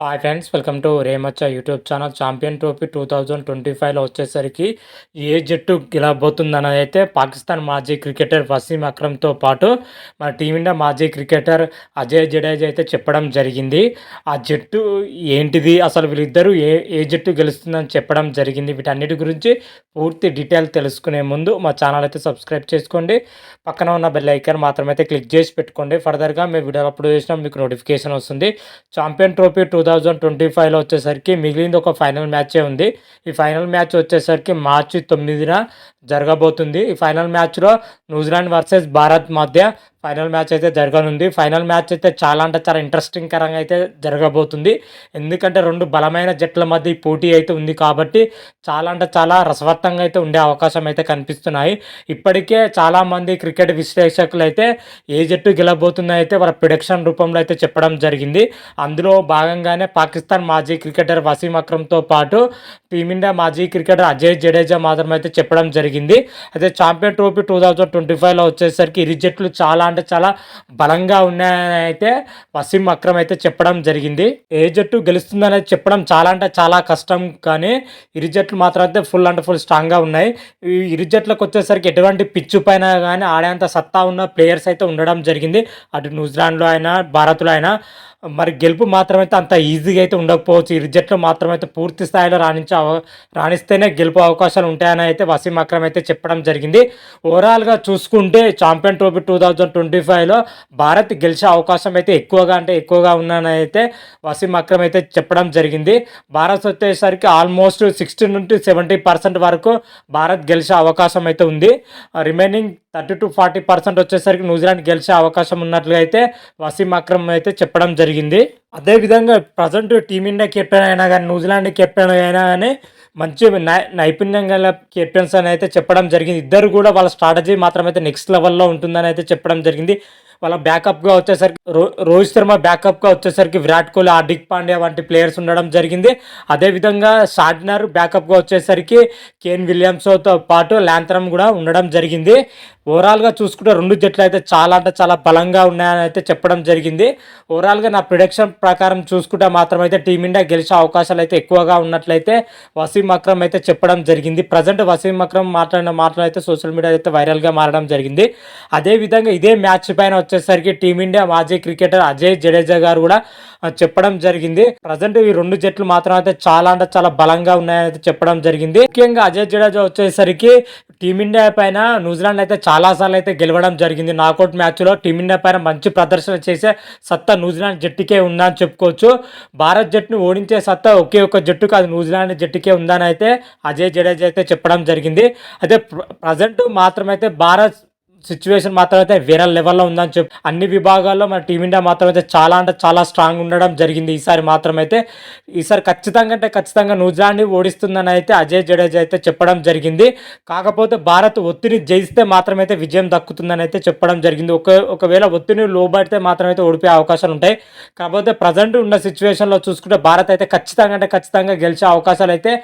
Hi friends, welcome to రేమచ్చ YouTube channel. Champion trophy 2025లో వచ్చేసరికి ఏ జట్టు గెలవబోతుందన్నది అయితే పాకిస్తాన్ మాజీ క్రికెటర్ వసీం అక్రమ్తో పాటు మన టీమిండియా మాజీ క్రికెటర్ అజయ్ జడేజా అయితే చెప్పడం జరిగింది. ఆ జట్టు ఏంటిది, అసలు వీళ్ళిద్దరూ ఏ ఏ జట్టు గెలుస్తుందని చెప్పడం జరిగింది. వీటన్నిటి గురించి పూర్తి డీటెయిల్ తెలుసుకునే ముందు మా ఛానల్ అయితే సబ్స్క్రైబ్ చేసుకోండి. పక్కన ఉన్న బెల్ ఐకాన్ మాత్రమైతే క్లిక్ చేసి పెట్టుకోండి. ఫర్దర్గా మేము వీడియో అప్లోడ్ చేసినా మీకు నోటిఫికేషన్ వస్తుంది. ఛాంపియన్ ట్రోఫీ 2025లో వచ్చేసరికి మిగిలింది ఒక ఫైనల్ మ్యాచే ఉంది. ఈ ఫైనల్ మ్యాచ్ వచ్చేసరికి మార్చి 9న జరగబోతుంది. ఈ ఫైనల్ మ్యాచ్లో న్యూజిలాండ్ వర్సెస్ భారత్ మధ్య ఫైనల్ మ్యాచ్ అయితే జరగనుంది. ఫైనల్ మ్యాచ్ అయితే చాలా అంటే చాలా ఇంట్రెస్టింగ్ కరంగా అయితే జరగబోతుంది. ఎందుకంటే రెండు బలమైన జట్ల మధ్య ఈ పోటీ అయితే ఉంది కాబట్టి చాలా అంటే చాలా రసవత్తంగా అయితే ఉండే అవకాశం అయితే కనిపిస్తున్నాయి. ఇప్పటికే చాలామంది క్రికెట్ విశ్లేషకులు అయితే ఏ జట్టు గెలవబోతుందో అయితే వాళ్ళ ప్రిడిక్షన్ రూపంలో అయితే చెప్పడం జరిగింది. అందులో భాగంగానే పాకిస్తాన్ మాజీ క్రికెటర్ వసీం అక్రమ్తో పాటు టీమిండియా మాజీ క్రికెటర్ అజయ్ జడేజా మాత్రం అయితే చెప్పడం జరిగింది. అయితే ఛాంపియన్ ట్రోఫీ 2025లో వచ్చేసరికి ఇరు జట్లు చాలా అంటే చాలా బలంగా ఉన్నాయని అయితే వసీం అక్రమ్ అయితే చెప్పడం జరిగింది. ఏ జట్టు గెలుస్తుందనేది చెప్పడం చాలా అంటే చాలా కష్టం, కానీ ఇరు జట్లు మాత్రం అయితే ఫుల్ అంటే ఫుల్ స్ట్రాంగ్గా ఉన్నాయి. ఈ ఇరు జట్లకు వచ్చేసరికి ఎటువంటి పిచ్చు పైన కానీ ఆడేంత సత్తా ఉన్న ప్లేయర్స్ అయితే ఉండడం జరిగింది. అటు న్యూజిలాండ్లో అయినా భారత్లో అయినా. మరి గెలుపు మాత్రమైతే అంత ఈజీగా అయితే ఉండకపోవచ్చు. ఇరు జట్లు మాత్రమైతే పూర్తి స్థాయిలో రాణిస్తేనే గెలుపు అవకాశాలు ఉంటాయని అయితే వసీం అక్రమ్ అయితే చెప్పడం జరిగింది. ఓవరాల్గా చూసుకుంటే ఛాంపియన్ ట్రోఫీ 2025లో భారత్ గెలిచే అవకాశం అయితే ఎక్కువగా ఉందని అయితే వసీం అక్రమ్ అయితే చెప్పడం జరిగింది. భారత్ వచ్చేసరికి ఆల్మోస్ట్ 60 నుండి 70% వరకు భారత్ గెలిచే అవకాశం అయితే ఉంది. రిమైనింగ్ 30 to 40% వచ్చేసరికి న్యూజిలాండ్ గెలిచే అవకాశం ఉన్నట్లుగా అయితే వసీం అక్రమ్ అయితే చెప్పడం జరిగింది. అదేవిధంగా ప్రజెంట్ టీమిండియా కెప్టెన్ అయినా కానీ న్యూజిలాండ్ కెప్టెన్ అయినా కానీ మంచి నైపుణ్యం గల కెప్టెన్స్ అని అయితే చెప్పడం జరిగింది. ఇద్దరు కూడా వాళ్ళ స్ట్రాటజీ మాత్రం అయితే నెక్స్ట్ లెవెల్లో ఉంటుందని అయితే చెప్పడం జరిగింది. వాళ్ళ బ్యాకప్గా వచ్చేసరికి రోహిత్ శర్మ బ్యాకప్గా వచ్చేసరికి విరాట్ కోహ్లీ, హార్దిక్ పాండ్యా వంటి ప్లేయర్స్ ఉండడం జరిగింది. అదేవిధంగా షార్ట్నర్ బ్యాకప్గా వచ్చేసరికి కేన్ విలియమ్స్తో పాటు ల్యాంతరం కూడా ఉండడం జరిగింది. ఓవరాల్గా చూసుకుంటే రెండు జట్లు అయితే చాలా అంటే చాలా బలంగా ఉన్నాయని అయితే చెప్పడం జరిగింది. ఓవరాల్గా నా ప్రిడిక్షన్ ప్రకారం చూసుకుంటే మాత్రం అయితే టీమిండియా గెలిచే అవకాశాలు అయితే ఎక్కువగా ఉన్నట్లయితే వసీం అక్రమ్ అయితే చెప్పడం జరిగింది. ప్రజెంట్ వసీం అక్రమ్ మాట్లాడిన మాటలు అయితే సోషల్ మీడియా అయితే వైరల్గా మారడం జరిగింది. అదేవిధంగా ఇదే మ్యాచ్ పైన వచ్చేసరికి టీమిండియా మాజీ క్రికెటర్ అజయ్ జడేజా గారు కూడా చెప్పడం జరిగింది. ప్రజెంట్ ఈ రెండు జట్లు మాత్రం అయితే చాలా అంటే చాలా బలంగా ఉన్నాయని అయితే చెప్పడం జరిగింది. ముఖ్యంగా అజయ్ జడేజా వచ్చేసరికి టీమిండియా పైన న్యూజిలాండ్ అయితే చాలాసార్లు అయితే గెలవడం జరిగింది. నాకౌట్ మ్యాచ్లో టీమిండియా పైన మంచి ప్రదర్శన చేసే సత్తా న్యూజిలాండ్ జట్టుకే ఉందని చెప్పుకోవచ్చు. భారత్ జట్టును ఓడించే సత్తా ఒకే ఒక్క జట్టుకు, అది న్యూజిలాండ్ జట్టుకే ఉందని అయితే అజయ్ జడేజా అయితే చెప్పడం జరిగింది. అయితే ప్రజెంట్ మాత్రమైతే భారత్ సిచ్యువేషన్ మాత్రం అయితే వేరే లెవెల్లో ఉందని చెప్పి అన్ని విభాగాల్లో మన టీమిండియా మాత్రం అయితే చాలా అంటే చాలా స్ట్రాంగ్ ఉండడం జరిగింది. ఈసారి ఖచ్చితంగా న్యూజిలాండ్ని ఓడిస్తుందని అయితే అజయ్ జడేజా అయితే చెప్పడం జరిగింది. కాకపోతే భారత్ ఒత్తిడి జయిస్తే మాత్రమైతే విజయం దక్కుతుందని అయితే చెప్పడం జరిగింది. ఒకవేళ ఒత్తిడిని లోబడితే మాత్రమైతే ఓడిపోయే అవకాశాలు ఉంటాయి. కాకపోతే ప్రజెంట్ ఉన్న సిచ్యువేషన్లో చూసుకుంటే భారత్ అయితే ఖచ్చితంగా గెలిచే అవకాశాలు అయితే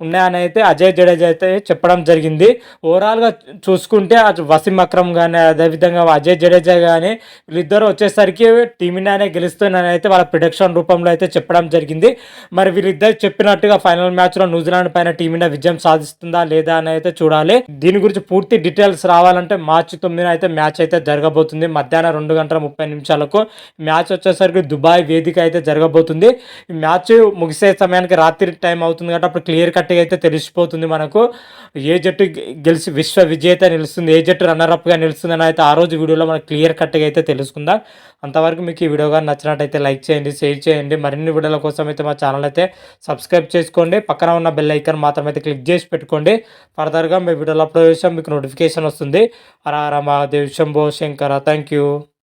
ఉన్నాయని అయితే అజయ్ జడేజా అయితే చెప్పడం జరిగింది. ఓవరాల్గా చూసుకుంటే అటు వసీం అక్రమ్ కానీ అదేవిధంగా అజయ్ జడేజా కానీ వీళ్ళిద్దరూ వచ్చేసరికి టీమిండియానే గెలుస్తుందని అయితే వాళ్ళ ప్రిడిక్షన్ రూపంలో అయితే చెప్పడం జరిగింది. మరి వీళ్ళిద్దరు చెప్పినట్టుగా ఫైనల్ మ్యాచ్లో న్యూజిలాండ్ పైన టీమిండియా విజయం సాధిస్తుందా లేదా అని అయితే చూడాలి. దీని గురించి పూర్తి డీటెయిల్స్ రావాలంటే మార్చి 9న అయితే మ్యాచ్ అయితే జరగబోతుంది. మధ్యాహ్నం 2:30 మ్యాచ్ వచ్చేసరికి దుబాయ్ వేదిక అయితే జరగబోతుంది. ఈ మ్యాచ్ ముగిసే సమయానికి రాత్రి టైం అవుతుంది కాబట్టి అప్పుడు క్లియర్ కట్గా అయితే తెలిసిపోతుంది మనకు ఏ జట్టు గెలిచి విశ్వ విజేత నిలుస్తుంది, ఏ జట్టు రన్నర్అప్గా నిలుస్తుందని అయితే ఆ రోజు వీడియోలో మనకు క్లియర్ కట్గా అయితే తెలుసుకుందాం. అంతవరకు మీకు ఈ వీడియో కానీ నచ్చినట్టయితే లైక్ చేయండి, షేర్ చేయండి. మరిన్ని వీడియోల కోసం అయితే మా ఛానల్ అయితే సబ్స్క్రైబ్ చేసుకోండి. పక్కన ఉన్న బెల్ ఐకాన్ మాత్రం అయితే క్లిక్ చేసి పెట్టుకోండి. ఫర్దర్గా మీ వీడియోలో అప్లోడ్ చేసాం మీకు నోటిఫికేషన్ వస్తుంది. హర హర మహాదేవ్ శంభో శంకర. Thank you.